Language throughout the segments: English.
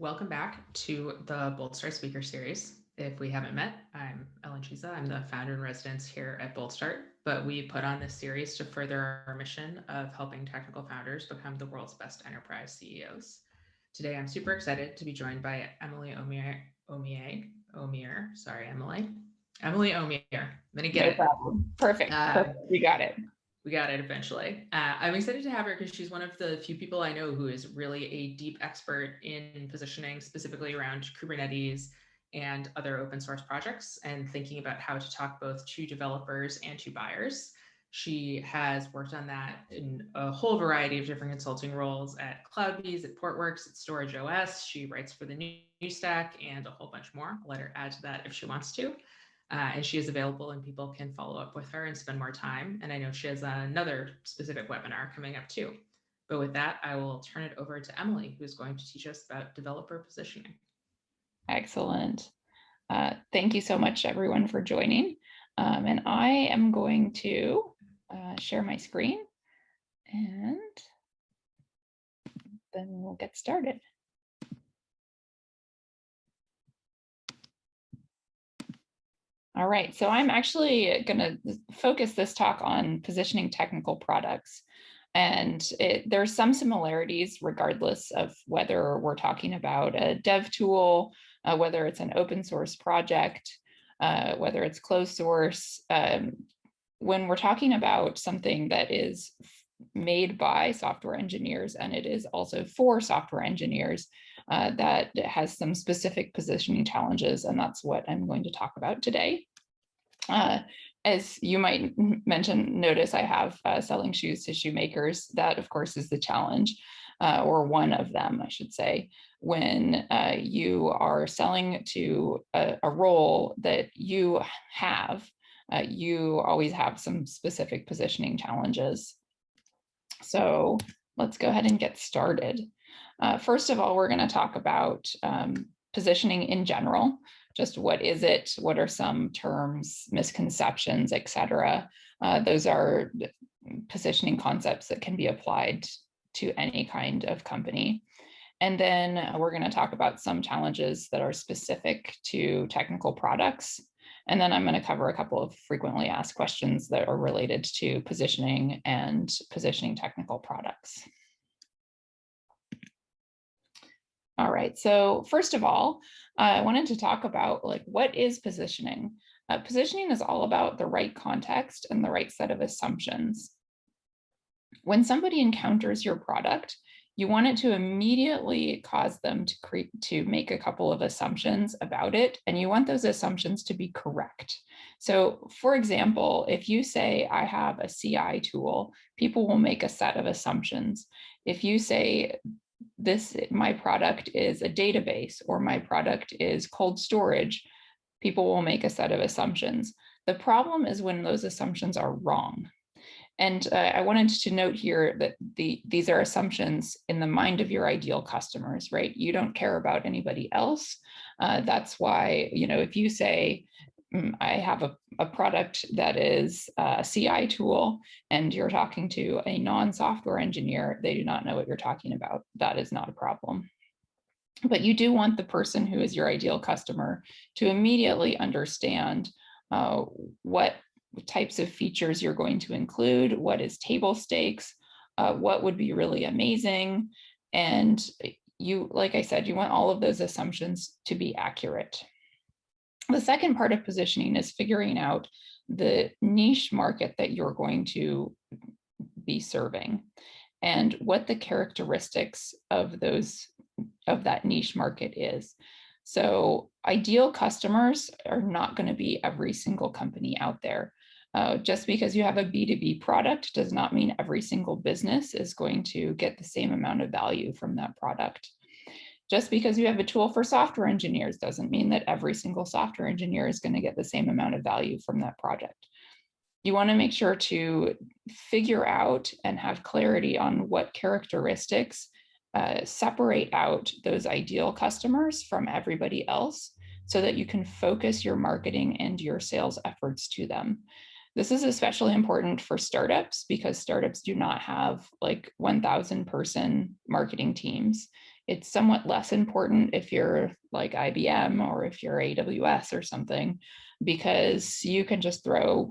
Welcome back to the Bold Start Speaker Series. If we haven't met, I'm Ellen Chiza. I'm the founder in residence here at Bold Start, but we put on this series to further our mission of helping technical founders become the world's best enterprise CEOs. Today, I'm super excited to be joined by Emily Omier. Sorry, Emily. Emily Omier. I'm going to get No it. problem. Perfect. You got it. We got it eventually. I'm excited to have her because she's one of the few people I know who is really a deep expert in positioning, specifically around Kubernetes and other open source projects, and thinking about how to talk both to developers and to buyers. She has worked on that in a whole variety of different consulting roles at CloudBees, at Portworx, at Storage OS. She writes for the New Stack and a whole bunch more. I'll let her add to that if she wants to. And she is available and people can follow up with her and spend more time. And I know she has another specific webinar coming up too. But with that, I will turn it over to Emily, who's going to teach us about developer positioning. Excellent. Thank you so much, everyone, for joining. And I am going to share my screen, and then we'll get started. All right, so I'm actually going to focus this talk on positioning technical products. And there's some similarities regardless of whether we're talking about a dev tool, whether it's an open source project, whether it's closed source. When we're talking about something that is made by software engineers and it is also for software engineers, that has some specific positioning challenges, and that's what I'm going to talk about today. As you might notice, I have selling shoes to shoemakers. That, of course, is the challenge, or one of them, I should say, when you are selling to a role that you have, you always have some specific positioning challenges. So let's go ahead and get started. First of all, we're going to talk about positioning in general. Just what is it? What are some terms, misconceptions, etc.? Those are positioning concepts that can be applied to any kind of company. And then we're going to talk about some challenges that are specific to technical products. And then I'm going to cover a couple of frequently asked questions that are related to positioning and positioning technical products. All right, so first of all, I wanted to talk about what is positioning? Positioning is all about the right context and the right set of assumptions. When somebody encounters your product, you want it to immediately cause them to make a couple of assumptions about it, and you want those assumptions to be correct. So for example, if you say, I have a CI tool, people will make a set of assumptions. If you say, my product is a database, or my product is cold storage, people will make a set of assumptions. The problem is when those assumptions are wrong. And I wanted to note here that these are assumptions in the mind of your ideal customers, right? You don't care about anybody else. That's why, if you say, I have a product that is a CI tool, and you're talking to a non-software engineer, they do not know what you're talking about. That is not a problem. But you do want the person who is your ideal customer to immediately understand what types of features you're going to include, what is table stakes, what would be really amazing. And like I said, you want all of those assumptions to be accurate. The second part of positioning is figuring out the niche market that you're going to be serving and what the characteristics of that niche market is. So ideal customers are not going to be every single company out there. Just because you have a B2B product does not mean every single business is going to get the same amount of value from that product. Just because you have a tool for software engineers doesn't mean that every single software engineer is going to get the same amount of value from that project. You want to make sure to figure out and have clarity on what characteristics separate out those ideal customers from everybody else so that you can focus your marketing and your sales efforts to them. This is especially important for startups because startups do not have 1,000 person marketing teams. It's somewhat less important if you're like IBM or if you're AWS or something, because you can just throw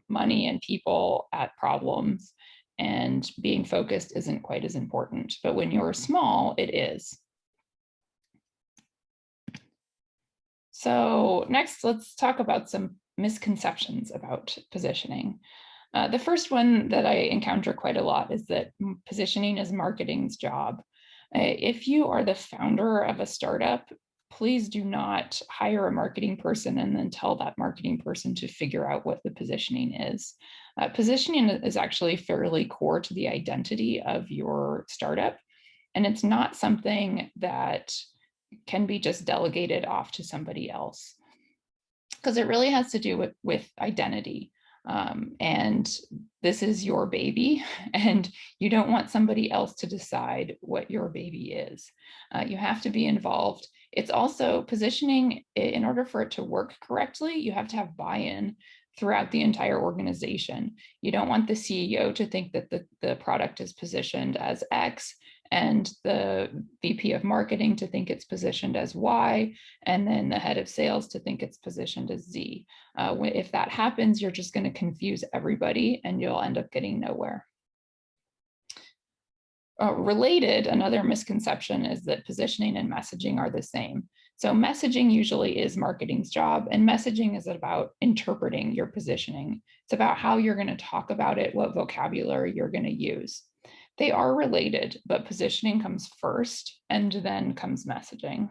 money and people at problems, and being focused isn't quite as important. But when you're small, it is. So next, let's talk about some misconceptions about positioning. The first one that I encounter quite a lot is that positioning is marketing's job. If you are the founder of a startup, please do not hire a marketing person and then tell that marketing person to figure out what the positioning is. Positioning is actually fairly core to the identity of your startup, and it's not something that can be just delegated off to somebody else, because it really has to do with identity. And this is your baby, and you don't want somebody else to decide what your baby is. You have to be involved. It's also positioning, in order for it to work correctly, you have to have buy-in throughout the entire organization. You don't want the CEO to think that the product is positioned as X and the VP of marketing to think it's positioned as Y, and then the head of sales to think it's positioned as Z. If that happens, you're just going to confuse everybody and you'll end up getting nowhere. Related, another misconception is that positioning and messaging are the same. So messaging usually is marketing's job, and messaging is about interpreting your positioning. It's about how you're going to talk about it, what vocabulary you're going to use. They are related, but positioning comes first, and then comes messaging.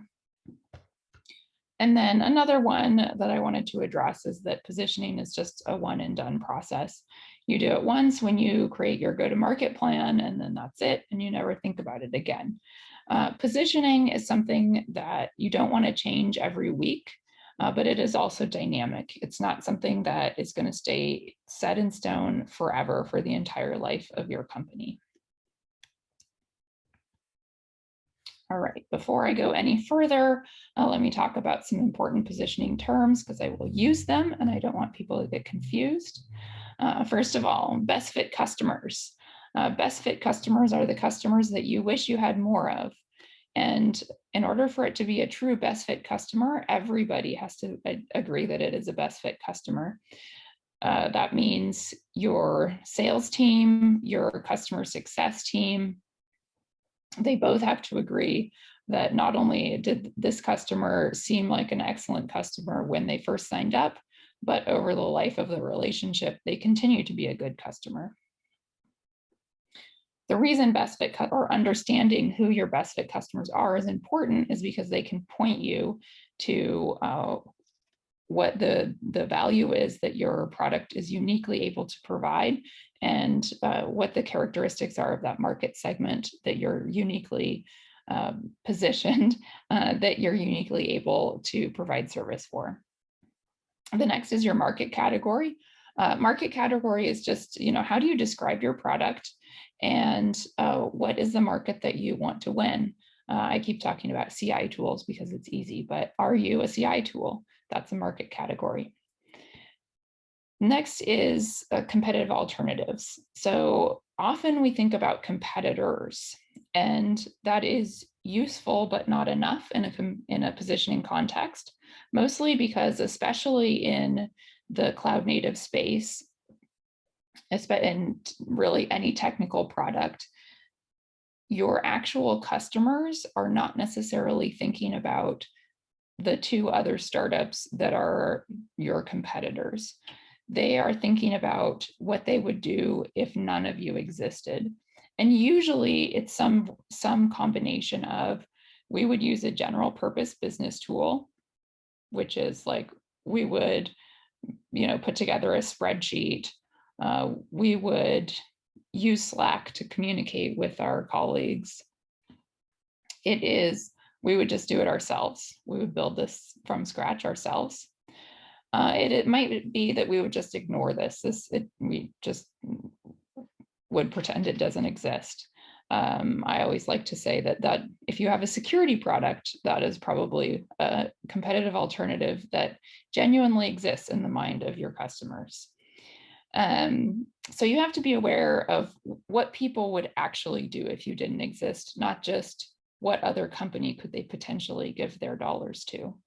And then another one that I wanted to address is that positioning is just a one and done process. You do it once when you create your go-to-market plan, and then that's it, and you never think about it again. Positioning is something that you don't want to change every week, but it is also dynamic. It's not something that is going to stay set in stone forever for the entire life of your company. All right, before I go any further, let me talk about some important positioning terms, because I will use them and I don't want people to get confused. First of all, best fit customers. Best fit customers are the customers that you wish you had more of. And in order for it to be a true best fit customer, everybody has to agree that it is a best fit customer. That means your sales team, your customer success team, they both have to agree that not only did this customer seem like an excellent customer when they first signed up, but over the life of the relationship, they continue to be a good customer. The reason best fit or understanding who your best fit customers are is important is because they can point you to what the value is that your product is uniquely able to provide, and what the characteristics are of that market segment that you're uniquely positioned, that you're uniquely able to provide service for. The next is your market category. Market category is just, how do you describe your product, and what is the market that you want to win? I keep talking about CI tools because it's easy, but are you a CI tool? That's a market category. Next is competitive alternatives. So often we think about competitors, and that is useful but not enough in a positioning context, mostly because, especially in the cloud native space, and really any technical product, your actual customers are not necessarily thinking about the two other startups that are your competitors. They are thinking about what they would do if none of you existed. And usually it's some combination of, we would use a general purpose business tool, which is like, we would, put together a spreadsheet. We would use Slack to communicate with our colleagues. We would just do it ourselves. We would build this from scratch ourselves. It might be that we would just ignore this. We just would pretend it doesn't exist. I always like to say that if you have a security product, that is probably a competitive alternative that genuinely exists in the mind of your customers. So you have to be aware of what people would actually do if you didn't exist, not just what other company could they potentially give their dollars to?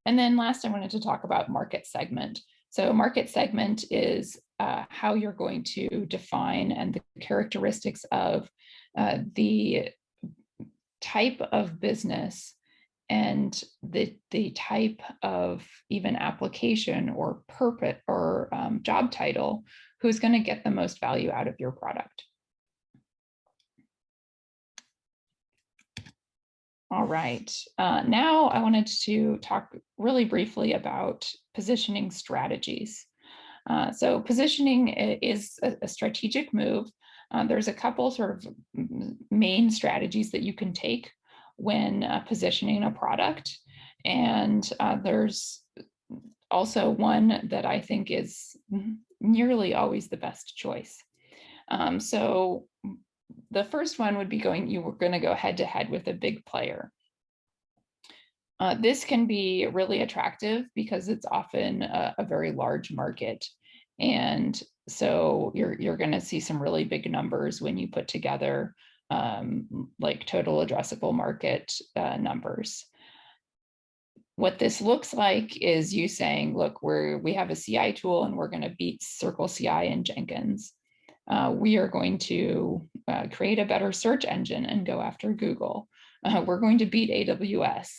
And then last, I wanted to talk about market segment. So market segment is how you're going to define and the characteristics of the type of business and the type of even application or purpose or job title who's going to get the most value out of your product. All right, now I wanted to talk really briefly about positioning strategies. So positioning is a strategic move. There's a couple sort of main strategies that you can take when positioning a product. And there's also one that I think is nearly always the best choice. So the first one would be you were going to go head to head with a big player. This can be really attractive because it's often a very large market. And so you're going to see some really big numbers when you put together like total addressable market numbers. What this looks like is you saying, look, we have a CI tool and we're going to beat Circle CI and Jenkins. We are going to create a better search engine and go after Google. We're going to beat AWS.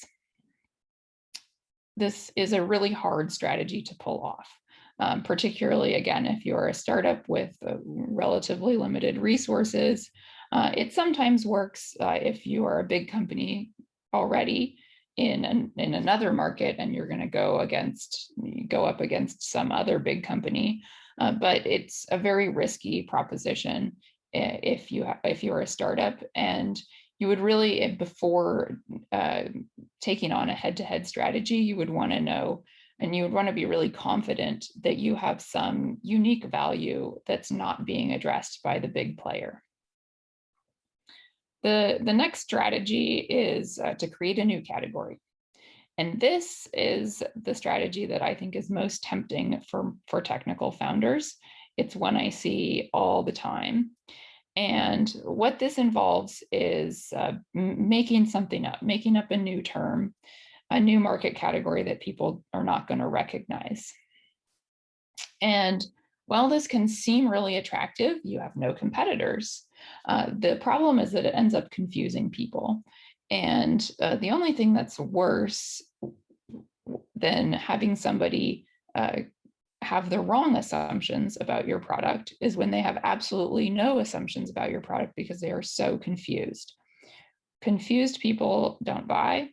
This is a really hard strategy to pull off, particularly, again, if you're a startup with relatively limited resources. It sometimes works if you are a big company already in another market and you're going to go up against some other big company. But it's a very risky proposition if you're a startup, and you would really, before taking on a head-to-head strategy, you would want to know, and you would want to be really confident that you have some unique value that's not being addressed by the big player. The next strategy is to create a new category. And this is the strategy that I think is most tempting for technical founders. It's one I see all the time. And what this involves is making something up, making up a new term, a new market category that people are not going to recognize. And while this can seem really attractive, you have no competitors. The problem is that it ends up confusing people. And the only thing that's worse than having somebody have the wrong assumptions about your product is when they have absolutely no assumptions about your product because they are so confused. Confused people don't buy,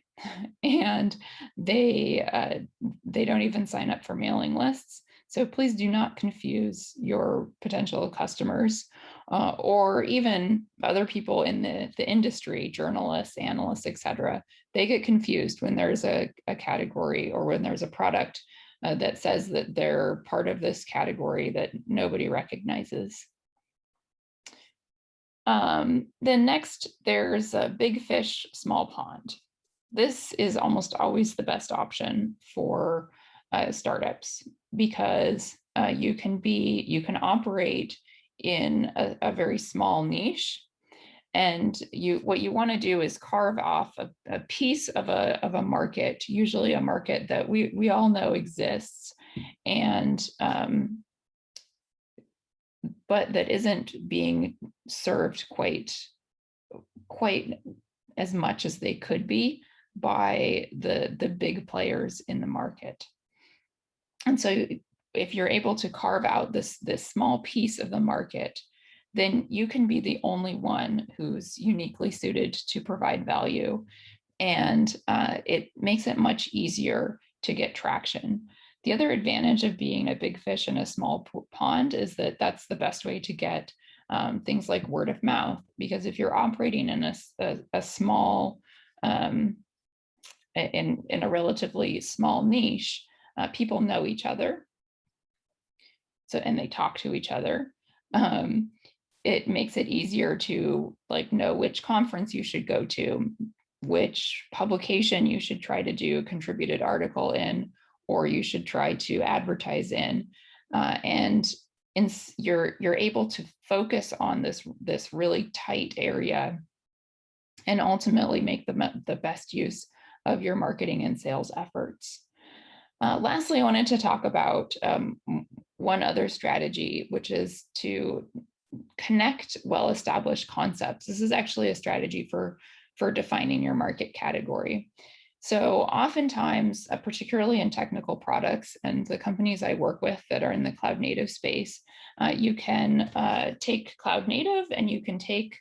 and they don't even sign up for mailing lists. So please do not confuse your potential customers or even other people in the industry, journalists, analysts, etc. They get confused when there's a category or when there's a product that says that they're part of this category that nobody recognizes. Then next, there's a big fish, small pond. This is almost always the best option for startups because you can operate in a very small niche, and what you want to do is carve off a piece of a market, usually a market that we all know exists, and but that isn't being served quite as much as they could be by the big players in the market. And so if you're able to carve out this small piece of the market, then you can be the only one who's uniquely suited to provide value. And it makes it much easier to get traction. The other advantage of being a big fish in a small pond is that that's the best way to get things like word of mouth, because if you're operating in a small, in a relatively small niche, people know each other. So, and they talk to each other. It makes it easier to know which conference you should go to, which publication you should try to do a contributed article in, or you should try to advertise in. And you're able to focus on this really tight area and ultimately make the best use of your marketing and sales efforts. Lastly, I wanted to talk about one other strategy, which is to connect well-established concepts. This is actually a strategy for defining your market category. So oftentimes, particularly in technical products and the companies I work with that are in the cloud native space, you can take cloud native and you can take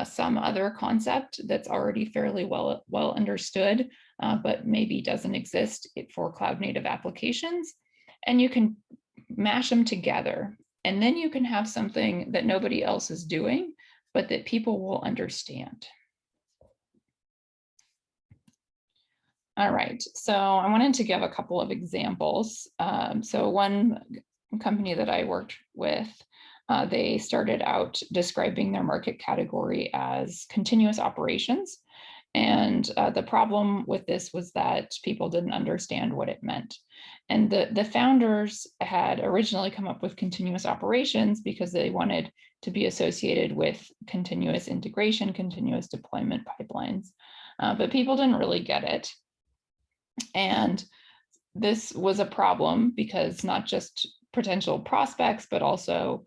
some other concept that's already fairly well understood, but maybe doesn't exist for cloud native applications, and you can mash them together. And then you can have something that nobody else is doing, but that people will understand. All right, so I wanted to give a couple of examples. So one company that I worked with, they started out describing their market category as continuous operations. And the problem with this was that people didn't understand what it meant. And the founders had originally come up with continuous operations because they wanted to be associated with continuous integration, continuous deployment pipelines. But people didn't really get it. And this was a problem because not just potential prospects, but also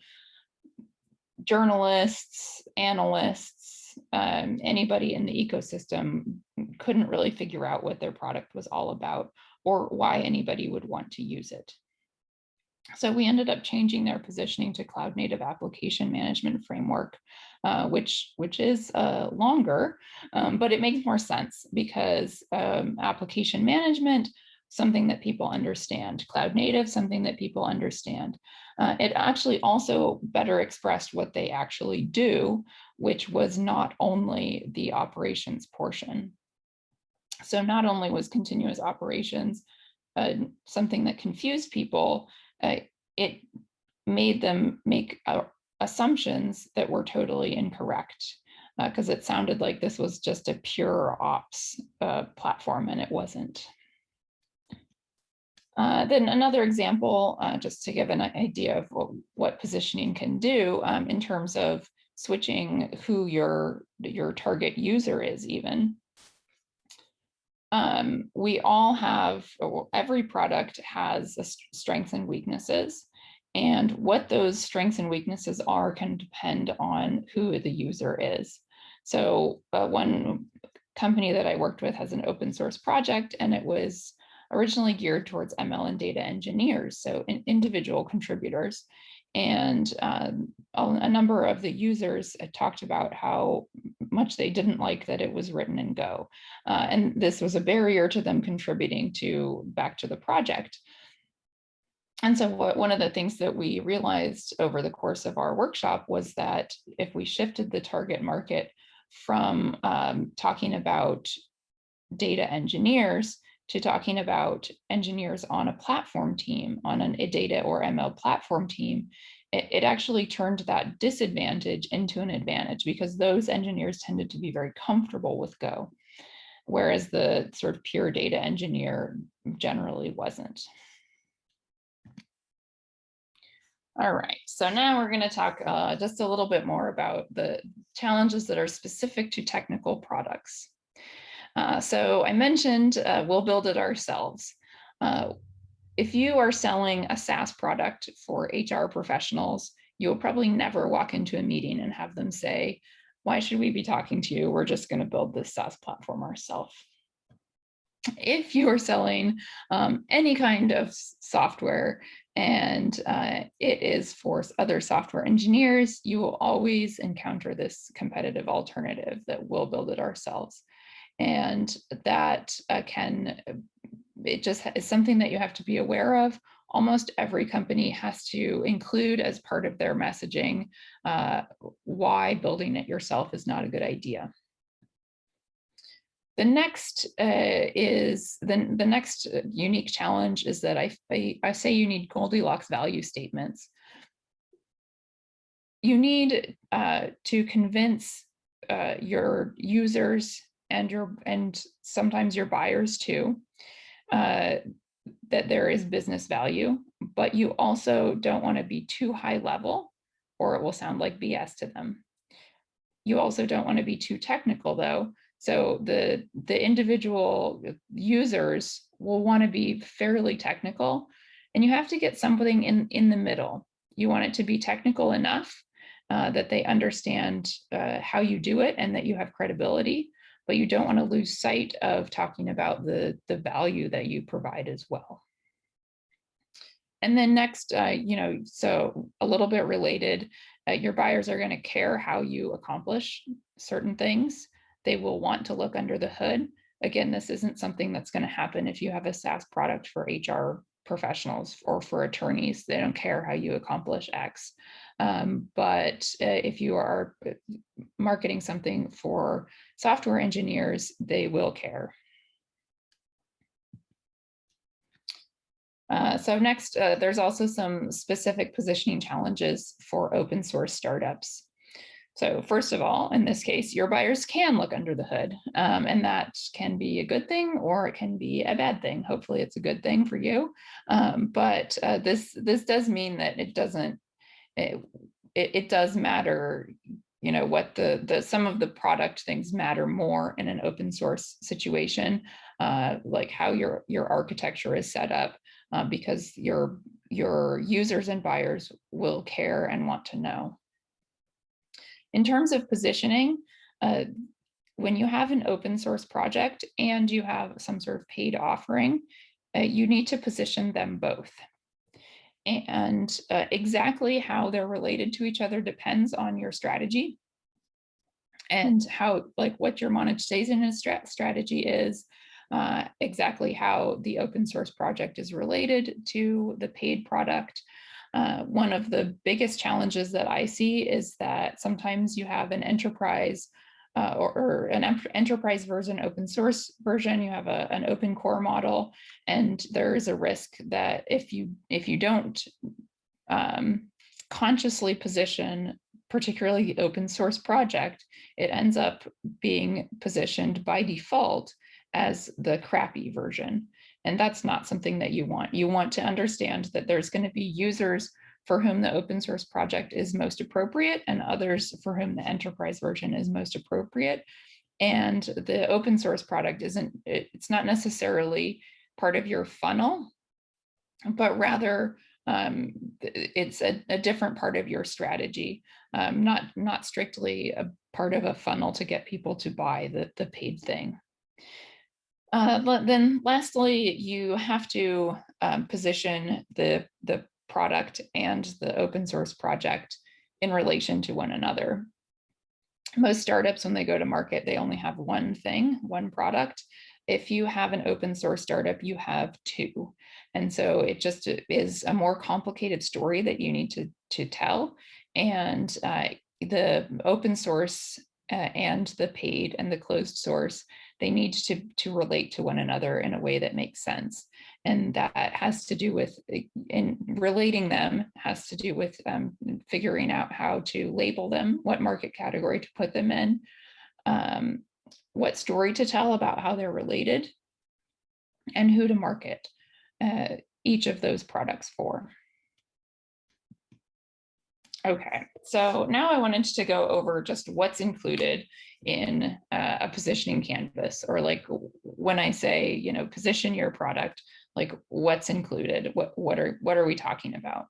journalists, analysts, anybody in the ecosystem couldn't really figure out what their product was all about or why anybody would want to use it. So we ended up changing their positioning to Cloud Native Application Management Framework, which is longer, but it makes more sense because application management, something that people understand. Cloud native, something that people understand. It actually also better expressed what they actually do, which was not only the operations portion. So not only was continuous operations something that confused people, it made them make assumptions that were totally incorrect because it sounded like this was just a pure ops platform, and it wasn't. Then another example, just to give an idea of what positioning can do in terms of switching who your target user is even. We all have, every product has strengths and weaknesses, and what those strengths and weaknesses are can depend on who the user is. So one company that I worked with has an open source project, and it was originally geared towards ML and data engineers, so individual contributors. And a number of the users talked about how much they didn't like that it was written in Go. And this was a barrier to them contributing back to the project. And so one of the things that we realized over the course of our workshop was that if we shifted the target market from talking about data engineers to talking about engineers on a platform team, on a data or ML platform team, it actually turned that disadvantage into an advantage because those engineers tended to be very comfortable with Go, whereas the sort of pure data engineer generally wasn't. All right, so now we're going to talk just a little bit more about the challenges that are specific to technical products. So I mentioned we'll build it ourselves. If you are selling a SaaS product for HR professionals, you'll probably never walk into a meeting and have them say, why should we be talking to you? We're just going to build this SaaS platform ourselves. If you are selling any kind of software and it is for other software engineers, you will always encounter this competitive alternative that we'll build it ourselves. And that it just is something that you have to be aware of. Almost every company has to include as part of their messaging why building it yourself is not a good idea. The next the next unique challenge is that I say you need Goldilocks value statements. You need to convince your users and sometimes your buyers too, that there is business value, but you also don't want to be too high level or it will sound like BS to them. You also don't want to be too technical though. So the individual users will want to be fairly technical, and you have to get something in the middle. You want it to be technical enough that they understand how you do it and that you have credibility, but you don't want to lose sight of talking about the value that you provide as well. And then next, so a little bit related, your buyers are going to care how you accomplish certain things. They will want to look under the hood. Again, this isn't something that's going to happen if you have a SaaS product for HR professionals or for attorneys. They don't care how you accomplish X. But if you are marketing something for software engineers, they will care. So next, there's also some specific positioning challenges for open source startups. So first of all, in this case, your buyers can look under the hood, and that can be a good thing or it can be a bad thing. Hopefully it's a good thing for you. But this does mean that it doesn't, it does matter, what the some of the product things matter more in an open source situation, like how your architecture is set up, because your users and buyers will care and want to know. In terms of positioning, when you have an open source project and you have some sort of paid offering, you need to position them both. And exactly how they're related to each other depends on your strategy and how, like, what your monetization strategy is, exactly how the open source project is related to the paid product. One of the biggest challenges that I see is that sometimes you have an enterprise or an enterprise version, open source version, you have an open core model, and there is a risk that if you don't consciously position particularly the open source project, it ends up being positioned by default as the crappy version. And that's not something that you want. You want to understand that there's going to be users for whom the open source project is most appropriate and others for whom the enterprise version is most appropriate. And the open source product it's not necessarily part of your funnel, but rather it's a different part of your strategy, not strictly a part of a funnel to get people to buy the paid thing. Then lastly, you have to position the product and the open source project in relation to one another. Most startups, when they go to market, they only have one thing, one product. If you have an open source startup, you have two. And so it just is a more complicated story that you need to tell. And the open source and the paid and the closed source, they need to relate to one another in a way that makes sense. And that has to do with, in relating them, has to do with figuring out how to label them, what market category to put them in, what story to tell about how they're related, and who to market each of those products for. Okay, so now I wanted to go over just what's included in a positioning canvas, or like when I say, position your product, like what's included, what are we talking about?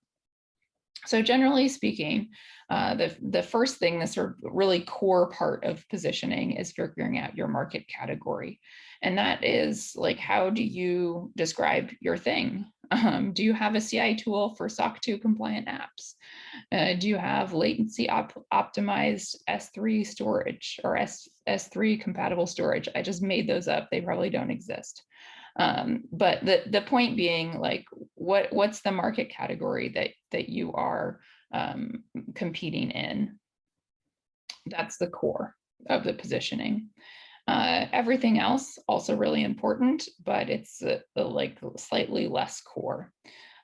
So generally speaking, the first thing, the sort of really core part of positioning, is figuring out your market category. And that is like, how do you describe your thing? Do you have a CI tool for SOC 2 compliant apps? Do you have latency optimized S3 storage or S3 compatible storage? I just made those up. They probably don't exist. But the point being, like, what's the market category that you are competing in? That's the core of the positioning. Everything else also really important, but it's like slightly less core.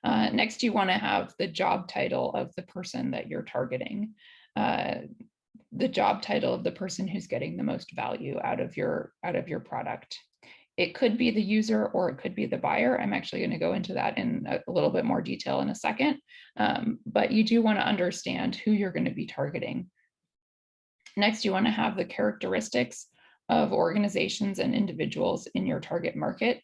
Next, you want to have the job title of the person that you're targeting. The job title of the person who's getting the most value out of your product. It could be the user or it could be the buyer. I'm actually going to go into that in a little bit more detail in a second. But you do want to understand who you're going to be targeting. Next, you want to have the characteristics of organizations and individuals in your target market.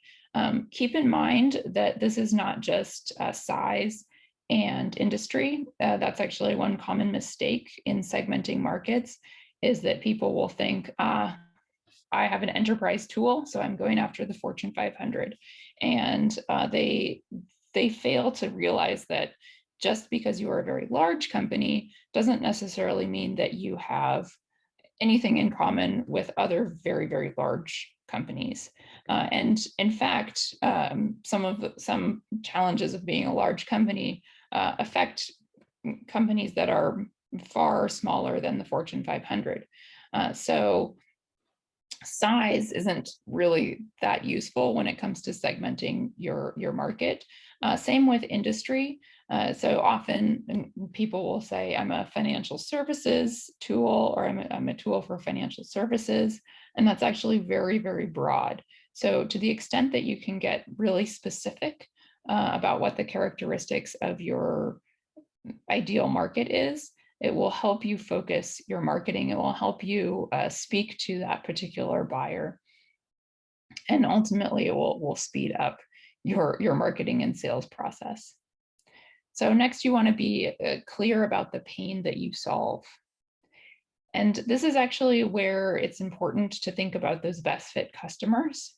Keep in mind that this is not just size and industry. That's actually one common mistake in segmenting markets, is that people will think, I have an enterprise tool, so I'm going after the Fortune 500. And they fail to realize that just because you are a very large company doesn't necessarily mean that you have anything in common with other very, very large companies. And in fact, some challenges of being a large company affect companies that are far smaller than the Fortune 500. So size isn't really that useful when it comes to segmenting your market. Same with industry. So often people will say, I'm a financial services tool, or I'm a tool for financial services. And that's actually very, very broad. So to the extent that you can get really specific about what the characteristics of your ideal market is, it will help you focus your marketing. It will help you speak to that particular buyer. And ultimately, it will speed up your marketing and sales process. So next, you want to be clear about the pain that you solve. And this is actually where it's important to think about those best fit customers,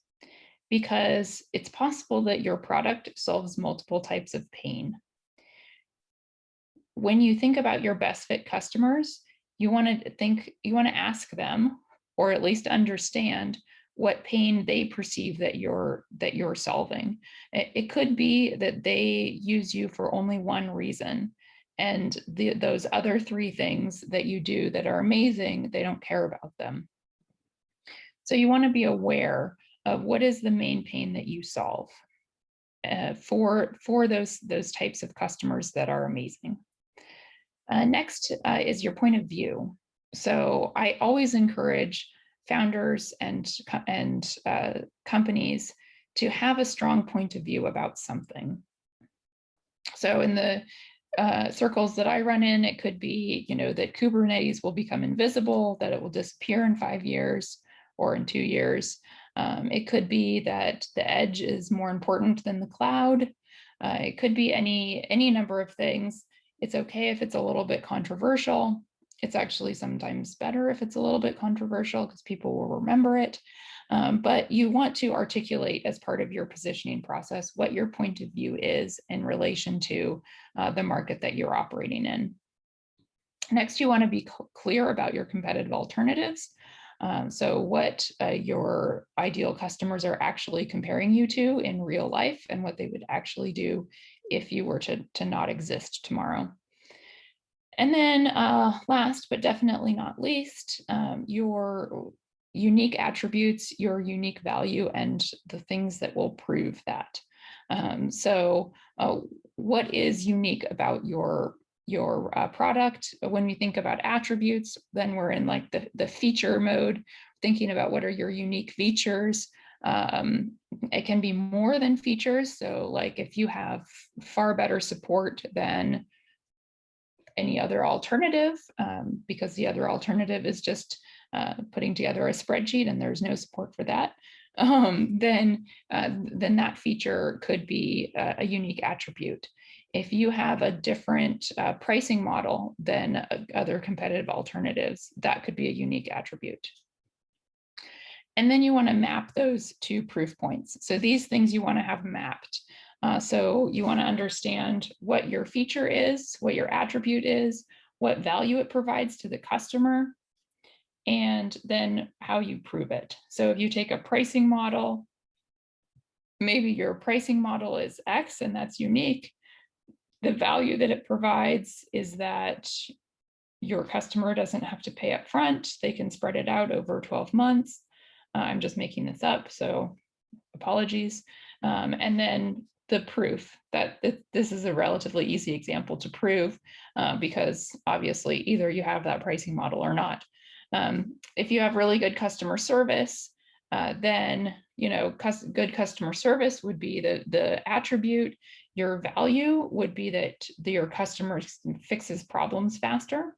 because it's possible that your product solves multiple types of pain. When you think about your best fit customers, you want to ask them, or at least understand what pain they perceive that you're solving. It could be that they use you for only one reason, and those other three things that you do that are amazing, they don't care about them. So you want to be aware of what is the main pain that you solve for those types of customers that are amazing. Next is your point of view. So I always encourage founders and companies to have a strong point of view about something. So in the circles that I run in, it could be, that Kubernetes will become invisible, that it will disappear in 5 years or in 2 years. It could be that the edge is more important than the cloud. It could be any number of things. It's okay if it's a little bit controversial. It's actually sometimes better if it's a little bit controversial because people will remember it. But you want to articulate as part of your positioning process what your point of view is in relation to the market that you're operating in. Next, you want to be clear about your competitive alternatives. So what your ideal customers are actually comparing you to in real life, and what they would actually do if you were to not exist tomorrow. And then last, but definitely not least, your unique attributes, your unique value, and the things that will prove that. So what is unique about your product? When we think about attributes, then we're in like the feature mode, thinking about what are your unique features. It can be more than features. So like if you have far better support than any other alternative, because the other alternative is just putting together a spreadsheet and there's no support for that, then that feature could be a unique attribute. If you have a different pricing model than other competitive alternatives, that could be a unique attribute. And then you want to map those to proof points. So these things you want to have mapped. So you want to understand what your feature is, what your attribute is, what value it provides to the customer, and then how you prove it. So if you take a pricing model, maybe your pricing model is X and that's unique. The value that it provides is that your customer doesn't have to pay up front. They can spread it out over 12 months. I'm just making this up, so apologies. And then the proof that this is a relatively easy example to prove because obviously either you have that pricing model or not. If you have really good customer service, then good customer service would be the attribute. Your value would be that your customer fixes problems faster.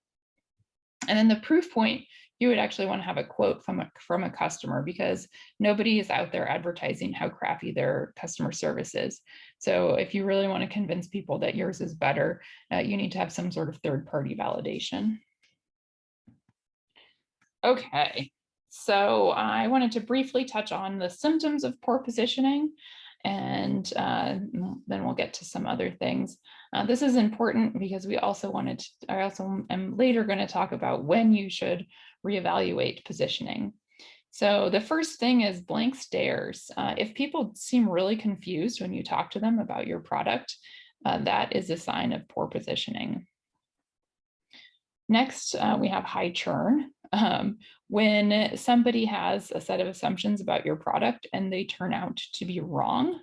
And then the proof point, you would actually want to have a quote from a customer, because nobody is out there advertising how crappy their customer service is. So if you really want to convince people that yours is better, you need to have some sort of third-party validation. Okay, so I wanted to briefly touch on the symptoms of poor positioning, and then we'll get to some other things. This is important because I also am later going to talk about when you should reevaluate positioning. So the first thing is blank stares. If people seem really confused when you talk to them about your product, that is a sign of poor positioning. Next, we have high churn. When somebody has a set of assumptions about your product and they turn out to be wrong,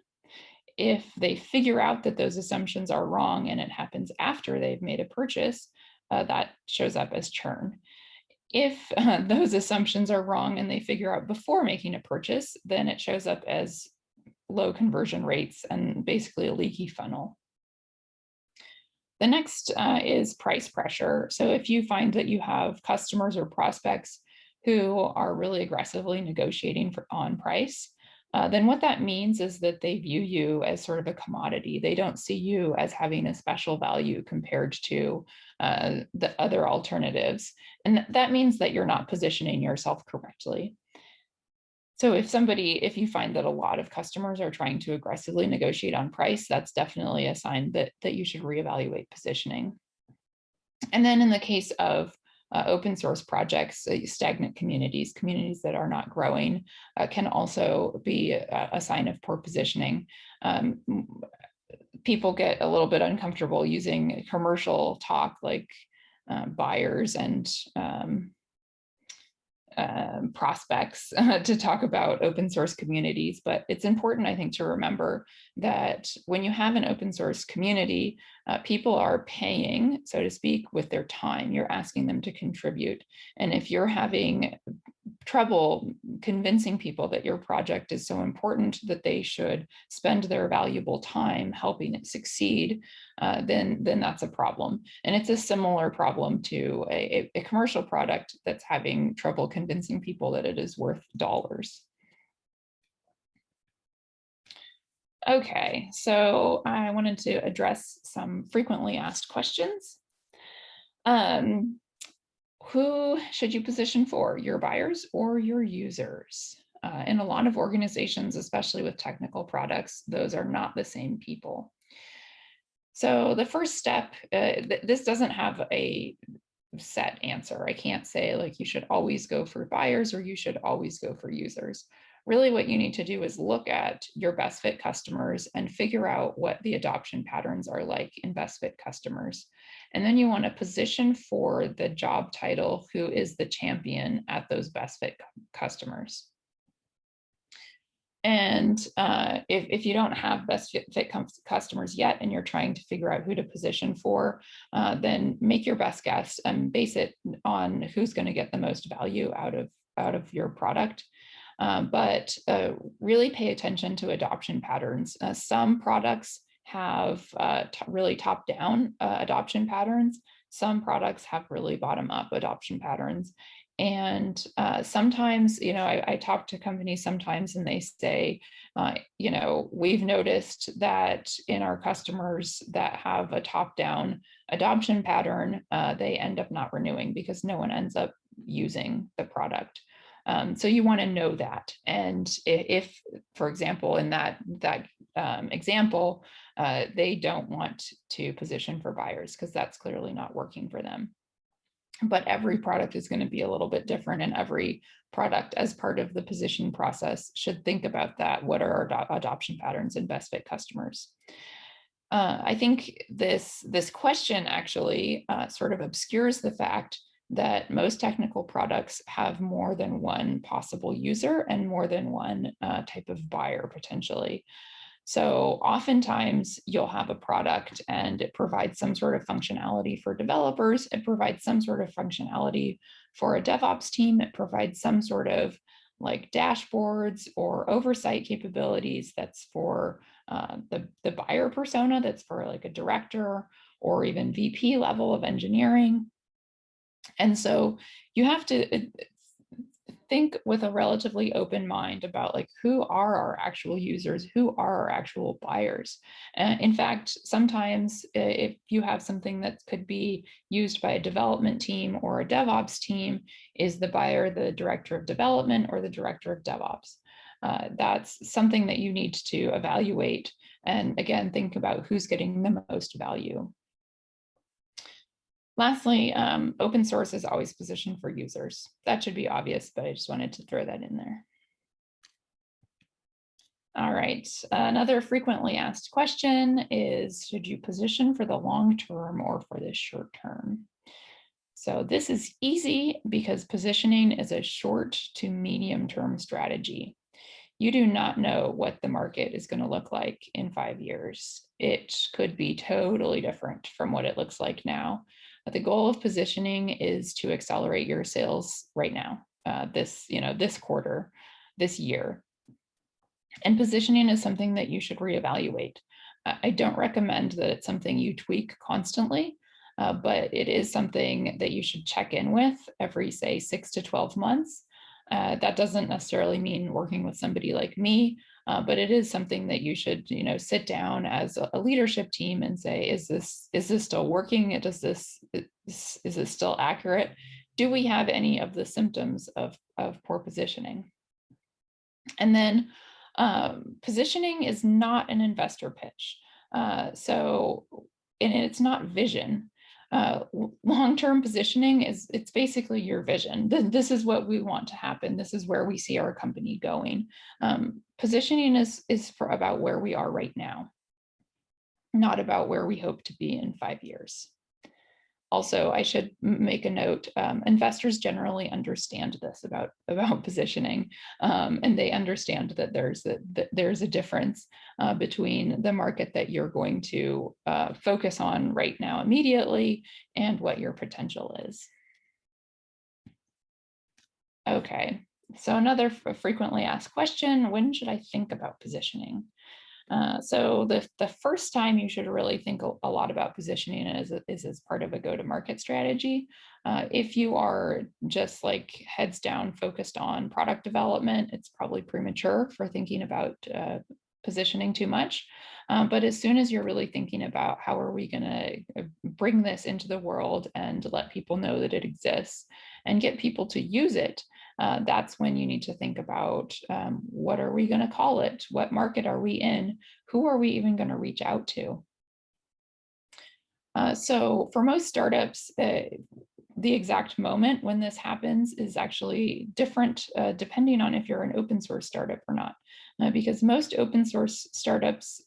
if they figure out that those assumptions are wrong and it happens after they've made a purchase, that shows up as churn. If those assumptions are wrong and they figure out before making a purchase, then it shows up as low conversion rates and basically a leaky funnel. The next is price pressure. So if you find that you have customers or prospects who are really aggressively negotiating on price, then what that means is that they view you as sort of a commodity. They don't see you as having a special value compared to the other alternatives. And that means that you're not positioning yourself correctly. So if you find that a lot of customers are trying to aggressively negotiate on price, that's definitely a sign that you should reevaluate positioning. And then in the case of open source projects, stagnant communities that are not growing, can also be a sign of poor positioning. People get a little bit uncomfortable using commercial talk like buyers and prospects to talk about open source communities. But it's important, I think, to remember that when you have an open source community, people are paying, so to speak, with their time. You're asking them to contribute. And if you're having trouble convincing people that your project is so important that they should spend their valuable time helping it succeed, then that's a problem. And it's a similar problem to a commercial product that's having trouble convincing people that it is worth dollars. Okay, so I wanted to address some frequently asked questions. Who should you position for, your buyers or your users? In a lot of organizations, especially with technical products, those are not the same people. So the first step, this doesn't have a set answer. I can't say like you should always go for buyers or you should always go for users. Really what you need to do is look at your best fit customers and figure out what the adoption patterns are like in best fit customers. And then you want to position for the job title who is the champion at those best fit customers. And if you don't have best fit customers yet and you're trying to figure out who to position for, then make your best guess and base it on who's going to get the most value out of your product. But really pay attention to adoption patterns. Some products have really top-down adoption patterns. Some products have really bottom-up adoption patterns. And sometimes, I talk to companies sometimes and they say, we've noticed that in our customers that have a top-down adoption pattern, they end up not renewing because no one ends up using the product. So you want to know that. And if, for example, in that example, they don't want to position for buyers because that's clearly not working for them. But every product is going to be a little bit different, and every product as part of the position process should think about that. What are our adoption patterns and best fit customers? I think this question actually sort of obscures the fact that most technical products have more than one possible user and more than one type of buyer potentially. So oftentimes you'll have a product and it provides some sort of functionality for developers. It provides some sort of functionality for a DevOps team. It provides some sort of like dashboards or oversight capabilities that's for the buyer persona, that's for like a director or even VP level of engineering. And so you have to think with a relatively open mind about like who are our actual users, who are our actual buyers. In fact, sometimes if you have something that could be used by a development team or a DevOps team, is the buyer the director of development or the director of DevOps? That's something that you need to evaluate. And again, think about who's getting the most value. Lastly, open source is always positioned for users. That should be obvious, but I just wanted to throw that in there. All right, another frequently asked question is, should you position for the long term or for the short term? So this is easy because positioning is a short to medium term strategy. You do not know what the market is going to look like in 5 years. It could be totally different from what it looks like now. But the goal of positioning is to accelerate your sales right now, this quarter, this year. And positioning is something that you should reevaluate. I don't recommend that it's something you tweak constantly, but it is something that you should check in with every, say, 6 to 12 months. That doesn't necessarily mean working with somebody like me, but it is something that you should, sit down as a leadership team and say, is this still working? Is this still accurate? Do we have any of the symptoms of poor positioning? And then positioning is not an investor pitch. And it's not vision. Long-term positioning it's basically your vision. This is what we want to happen. This is where we see our company going. Positioning is about where we are right now, not about where we hope to be in 5 years. Also, I should make a note, investors generally understand this about positioning, and they understand that there's a difference between the market that you're going to focus on right now immediately and what your potential is. Okay, so another frequently asked question, when should I think about positioning? So the first time you should really think a lot about positioning is as part of a go-to-market strategy. If you are just like heads down focused on product development, it's probably premature for thinking about positioning too much. But as soon as you're really thinking about how are we going to bring this into the world and let people know that it exists and get people to use it, that's when you need to think about what are we going to call it? What market are we in? Who are we even going to reach out to? So for most startups, the exact moment when this happens is actually different depending on if you're an open source startup or not. Because most open source startups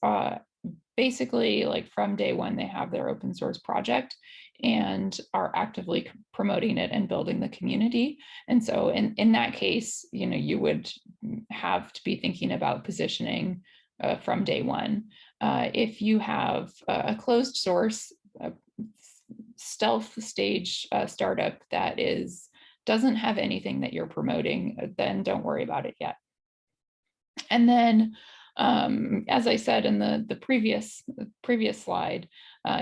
basically like from day one, they have their open source project and are actively promoting it and building the community. And so in that case, you would have to be thinking about positioning from day one. If you have a closed source stealth stage startup that doesn't have anything that you're promoting, then don't worry about it yet. And then, as I said in the previous slide,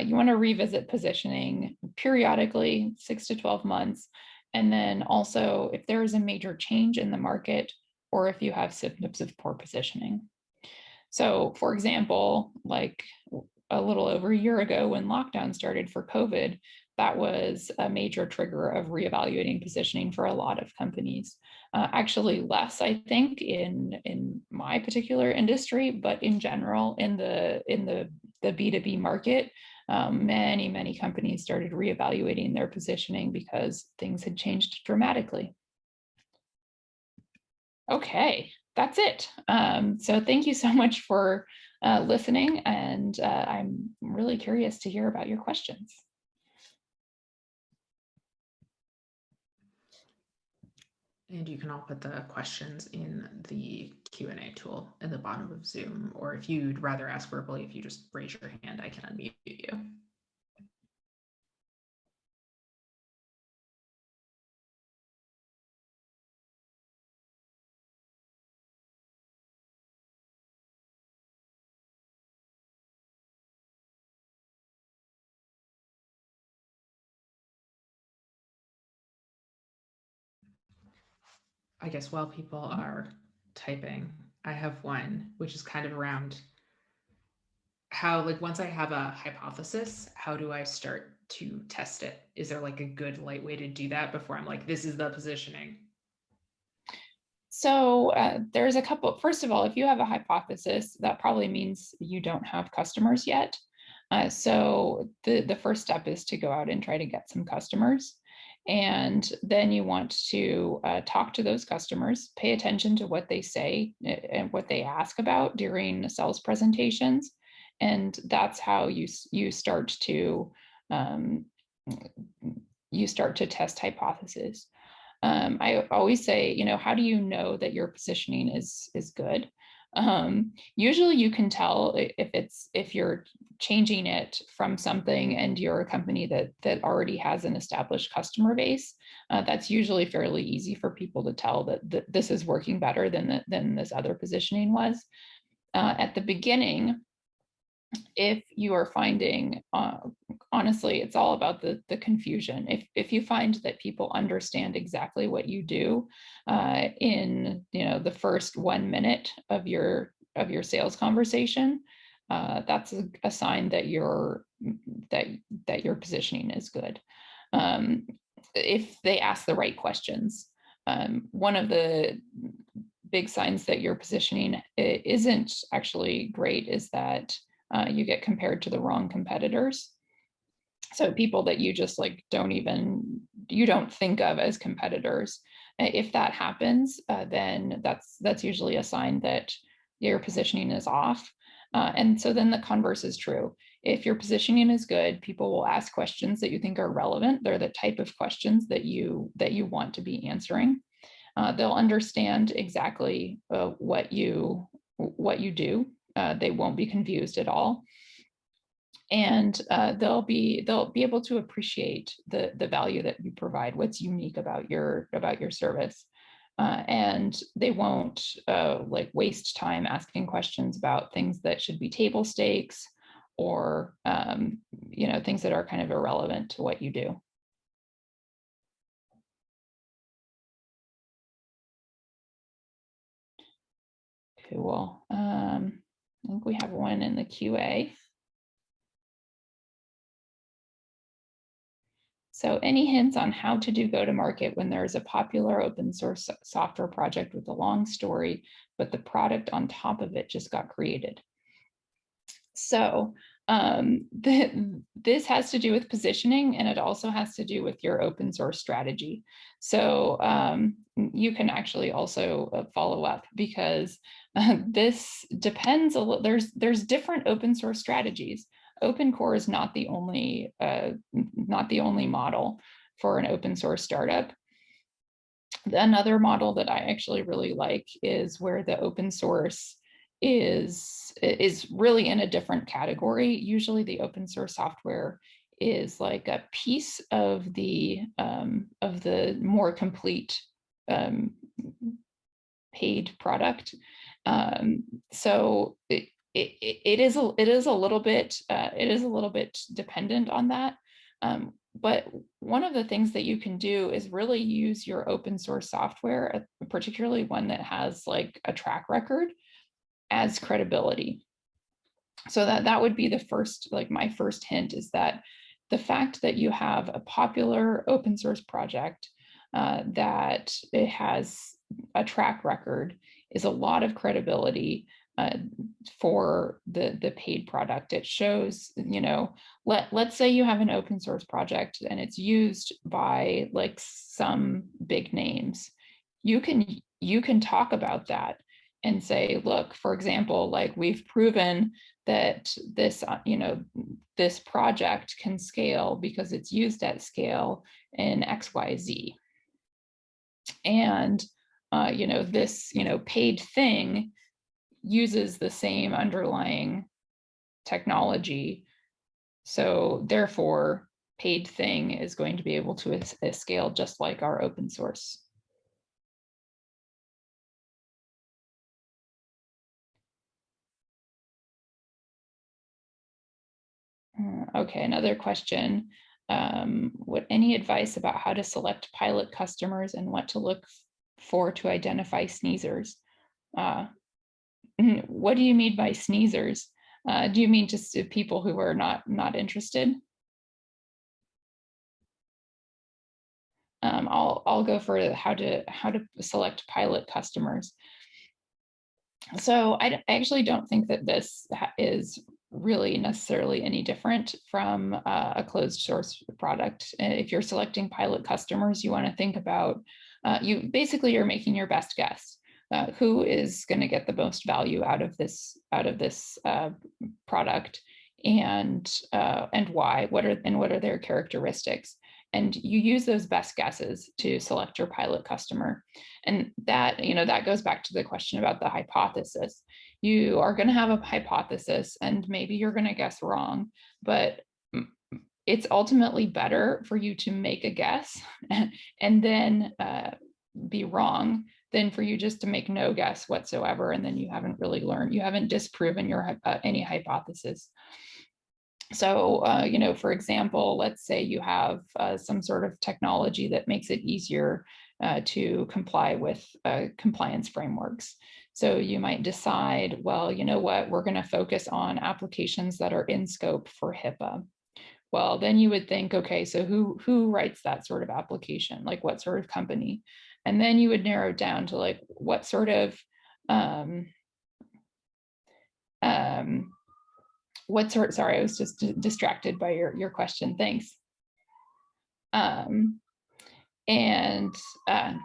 you want to revisit positioning periodically, 6 to 12 months. And then also, if there is a major change in the market, or if you have symptoms of poor positioning. So, for example, like a little over a year ago when lockdown started for COVID, that was a major trigger of reevaluating positioning for a lot of companies. Actually less, I think, in my particular industry, but in general, in the B2B market, many companies started reevaluating their positioning because things had changed dramatically. Okay, that's it. So thank you so much for listening, and I'm really curious to hear about your questions. And you can all put the questions in the Q&A tool at the bottom of Zoom, or if you'd rather ask verbally, if you just raise your hand, I can unmute you. I guess while people are typing, I have one which is kind of around how, like, once I have a hypothesis, how do I start to test it? Is there like a good light way to do that before I'm like, this is the positioning? So there's a couple. First of all, if you have a hypothesis, that probably means you don't have customers yet. So the first step is to go out and try to get some customers. And then you want to talk to those customers, pay attention to what they say and what they ask about during sales presentations. And that's how you start to um, you start to test hypotheses. I always say, how do you know that your positioning is good? Usually you can tell if you're changing it from something and you're a company that already has an established customer base. That's usually fairly easy for people to tell that this is working better than this other positioning was. At the beginning, if you are finding, honestly, it's all about the confusion. If you find that people understand exactly what you do in the first 1 minute of your sales conversation, that's a sign that your positioning is good. If they ask the right questions, one of the big signs that your positioning isn't actually great is that you get compared to the wrong competitors. So people that you just like you don't think of as competitors. If that happens, then that's usually a sign that your positioning is off. And so then the converse is true. If your positioning is good, people will ask questions that you think are relevant. They're the type of questions that you want to be answering. They'll understand exactly what you do. They won't be confused at all, and they'll be able to appreciate the value that you provide, what's unique about your service, and they won't like waste time asking questions about things that should be table stakes or things that are kind of irrelevant to what you do. Cool. I think we have one in the QA. So any hints on how to do go-to-market when there is a popular open source software project with a long story, but the product on top of it just got created? So this has to do with positioning, and it also has to do with your open source strategy. So you can actually also follow up, because this depends a little. There's different open source strategies. Open core is not the only model for an open source startup. Another model that I actually really like is where the open source is really in a different category. Usually the open source software is like a piece of the more complete paid product. So it is a little bit dependent on that. But one of the things that you can do is really use your open source software, particularly one that has like a track record, as credibility. So that would be the first, like my first hint is that the fact that you have a popular open source project that it has a track record is a lot of credibility for the paid product. It shows, let's say you have an open source project and it's used by like some big names. You can talk about that and say, look, for example, like we've proven that this project can scale because it's used at scale in XYZ. And this paid thing uses the same underlying technology. So therefore, paid thing is going to be able to scale just like our open source. Okay, another question. Any advice about how to select pilot customers and what to look to identify sneezers. What do you mean by sneezers? Do you mean just people who are not interested? I'll go for how to select pilot customers. So I actually don't think that this is really necessarily any different from a closed source product. If you're selecting pilot customers, you want to think about you're making your best guess. Who is going to get the most value out of this product, and why? What are their characteristics? And you use those best guesses to select your pilot customer. And that, that goes back to the question about the hypothesis. You are going to have a hypothesis and maybe you're going to guess wrong, but it's ultimately better for you to make a guess and then be wrong than for you just to make no guess whatsoever. And then you haven't really learned, you haven't disproven your any hypothesis. So, for example, let's say you have some sort of technology that makes it easier to comply with compliance frameworks. So you might decide, well, you know what, we're going to focus on applications that are in scope for HIPAA. Well, then you would think, okay, so who writes that sort of application? Like what sort of company? And then you would narrow it down to like what sort of sorry, I was just distracted by your question. Thanks. And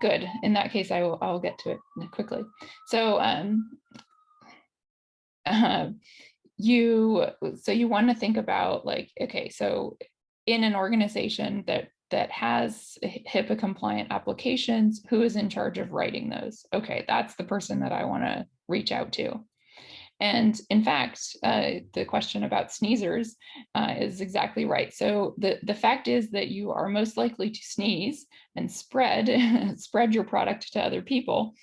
good. In that case, I'll get to it quickly. So you want to think about like, okay, so in an organization that has HIPAA compliant applications, who is in charge of writing those? Okay, that's the person that I want to reach out to. And in fact, the question about sneezers is exactly right. So the fact is that you are most likely to sneeze and spread your product to other people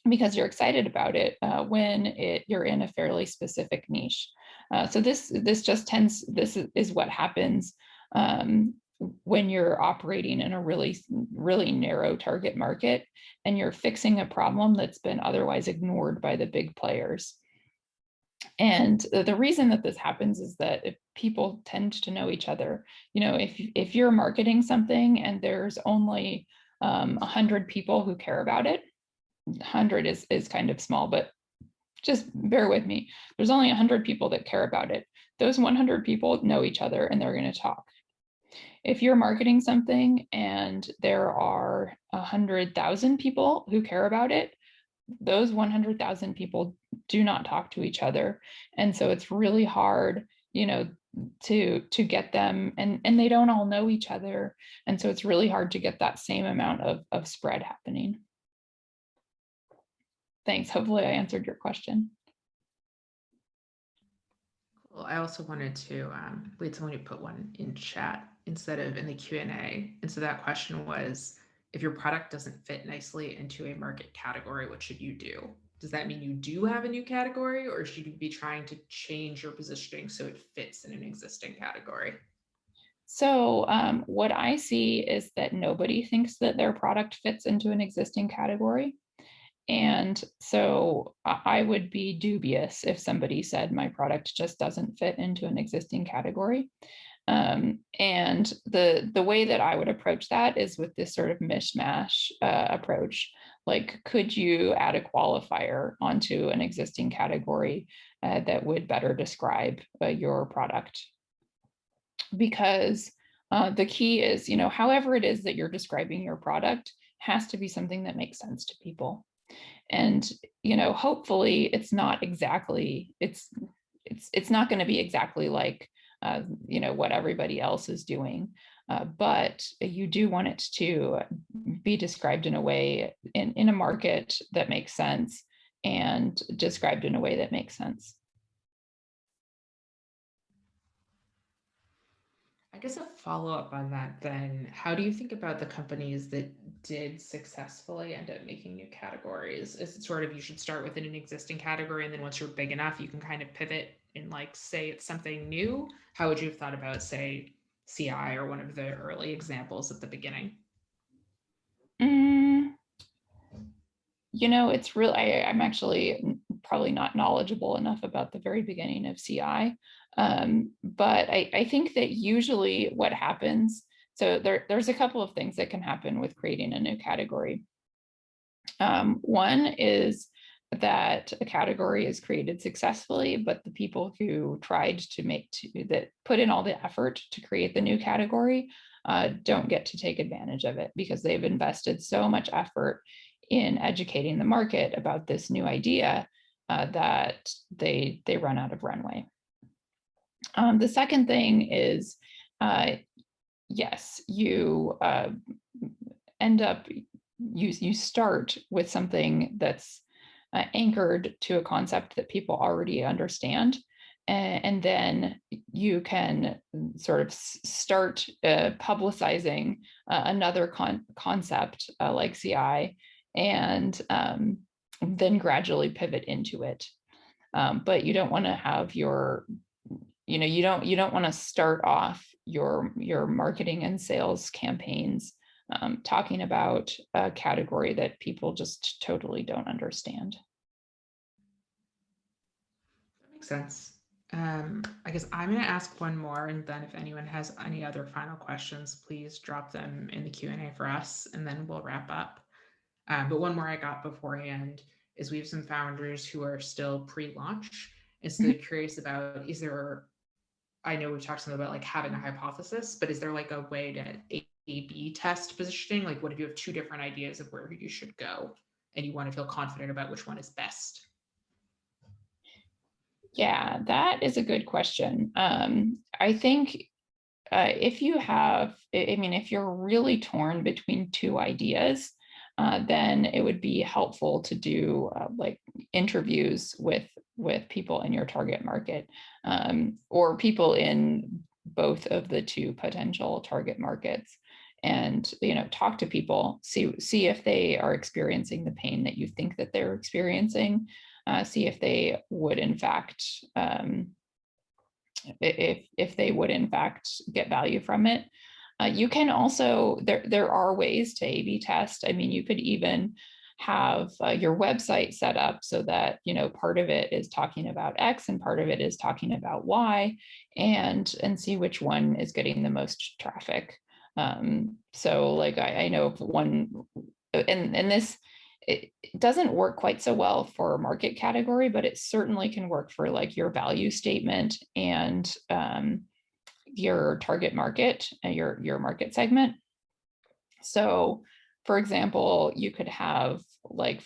because you're excited about it when you're in a fairly specific niche. So this is what happens when you're operating in a really, really narrow target market and you're fixing a problem that's been otherwise ignored by the big players. And the reason that this happens is that if people tend to know each other. If you're marketing something and there's only 100 people who care about it, 100 is kind of small, but just bear with me. There's only 100 people that care about it. Those 100 people know each other and they're going to talk. If you're marketing something and there are 100,000 people who care about it, those 100,000 people do not talk to each other. And so it's really hard, to get them, and they don't all know each other. And so it's really hard to get that same amount of spread happening. Thanks. Hopefully I answered your question. Well, I also wanted to, we had someone who put one in chat instead of in the Q&A. And so that question was, if your product doesn't fit nicely into a market category, what should you do? Does that mean you do have a new category, or should you be trying to change your positioning so it fits in an existing category? So what I see is that nobody thinks that their product fits into an existing category. And so I would be dubious if somebody said my product just doesn't fit into an existing category. And the way that I would approach that is with this sort of mishmash approach. Like, could you add a qualifier onto an existing category that would better describe your product? Because the key is, however it is that you're describing your product has to be something that makes sense to people. And, hopefully it's not exactly, it's not going to be exactly like, what everybody else is doing. But you do want it to be described in a way in a market that makes sense and described in a way that makes sense. I guess a follow-up on that then, how do you think about the companies that did successfully end up making new categories? Is it sort of you should start within an existing category and then once you're big enough, you can kind of pivot and like say it's something new? How would you have thought about, say, CI or one of the early examples at the beginning? It's really, I'm actually probably not knowledgeable enough about the very beginning of CI. But I think that usually what happens, so there's a couple of things that can happen with creating a new category. One is that a category is created successfully, but the people who tried that put in all the effort to create the new category don't get to take advantage of it because they've invested so much effort in educating the market about this new idea that they run out of runway. The second thing is, yes, you end up, you start with something that's anchored to a concept that people already understand. And then you can sort of start publicizing another concept like CI, and then gradually pivot into it. But you don't want to have your, you don't want to start off your marketing and sales campaigns talking about a category that people just totally don't understand. That makes sense. I guess I'm going to ask one more, and then if anyone has any other final questions, please drop them in the Q&A for us, and then we'll wrap up. But one more I got beforehand is we have some founders who are still pre-launch, and so they're curious about, I know we've talked some about like having a hypothesis, but is there like a way to A/B test positioning? Like, what if you have two different ideas of where you should go, and you want to feel confident about which one is best? Yeah, that is a good question. I think if you have, I mean, if you're really torn between two ideas, then it would be helpful to do like interviews with people in your target market, or people in both of the two potential target markets, and talk to people, see if they are experiencing the pain that you think that they're experiencing, see if they would in fact if they would in fact get value from it. You can also, there are ways to A/B test. I mean, you could even have your website set up so that, part of it is talking about X and part of it is talking about Y, and see which one is getting the most traffic. So like I know of one, and this, it doesn't work quite so well for a market category, but it certainly can work for like your value statement and your target market, your market segment. So for example, you could have like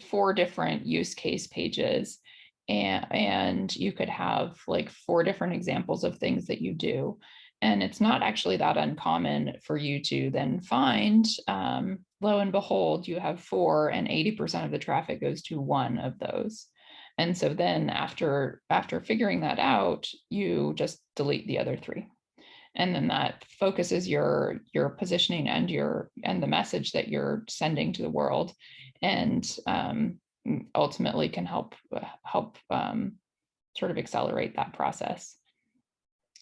4 different use case pages, and you could have like 4 different examples of things that you do. And it's not actually that uncommon for you to then find, lo and behold, you have 4 and 80% of the traffic goes to one of those. And so then after figuring that out, you just delete the other 3. And then that focuses your positioning and the message that you're sending to the world, and ultimately can help sort of accelerate that process.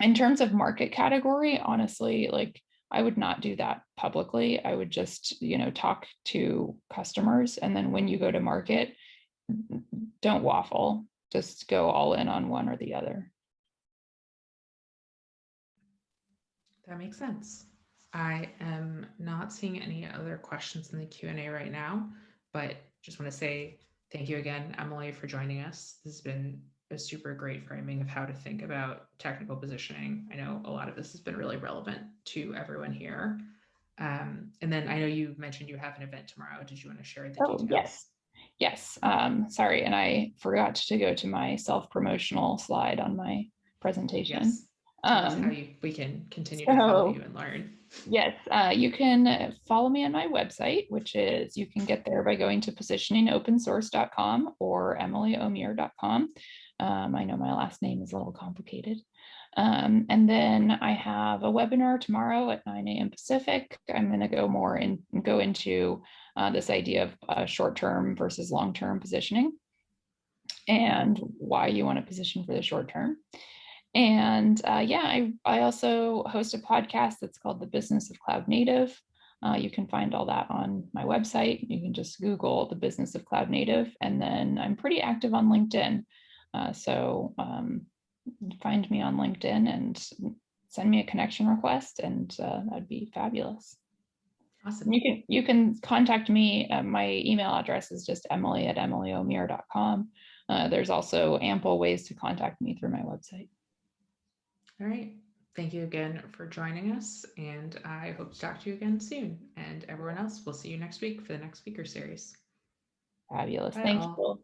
In terms of market category, honestly, like I would not do that publicly. I would just, talk to customers, and then when you go to market, don't waffle. Just go all in on one or the other. That makes sense. I am not seeing any other questions in the Q&A right now, but just want to say thank you again, Emily, for joining us. This has been a super great framing of how to think about technical positioning. I know a lot of this has been really relevant to everyone here. And then I know you mentioned you have an event tomorrow. Did you want to share the details? Yes. Sorry, and I forgot to go to my self-promotional slide on my presentation. Yes. Tell us how we can continue to follow you and learn. Yes, you can follow me on my website, which is, you can get there by going to positioningopensource.com or emilyomier.com. I know my last name is a little complicated. And then I have a webinar tomorrow at 9 a.m. Pacific. I'm going to go into this idea of short-term versus long-term positioning, and why you want to position for the short term. And I also host a podcast that's called The Business of Cloud Native. You can find all that on my website. You can just Google the business of cloud native, and then I'm pretty active on LinkedIn. Find me on LinkedIn and send me a connection request, and that'd be fabulous. Awesome. You can contact me. My email address is just emily@emilyomier.com. There's also ample ways to contact me through my website. All right. Thank you again for joining us, and I hope to talk to you again soon. And everyone else, we'll see you next week for the next speaker series. Fabulous. Bye Thank all. you.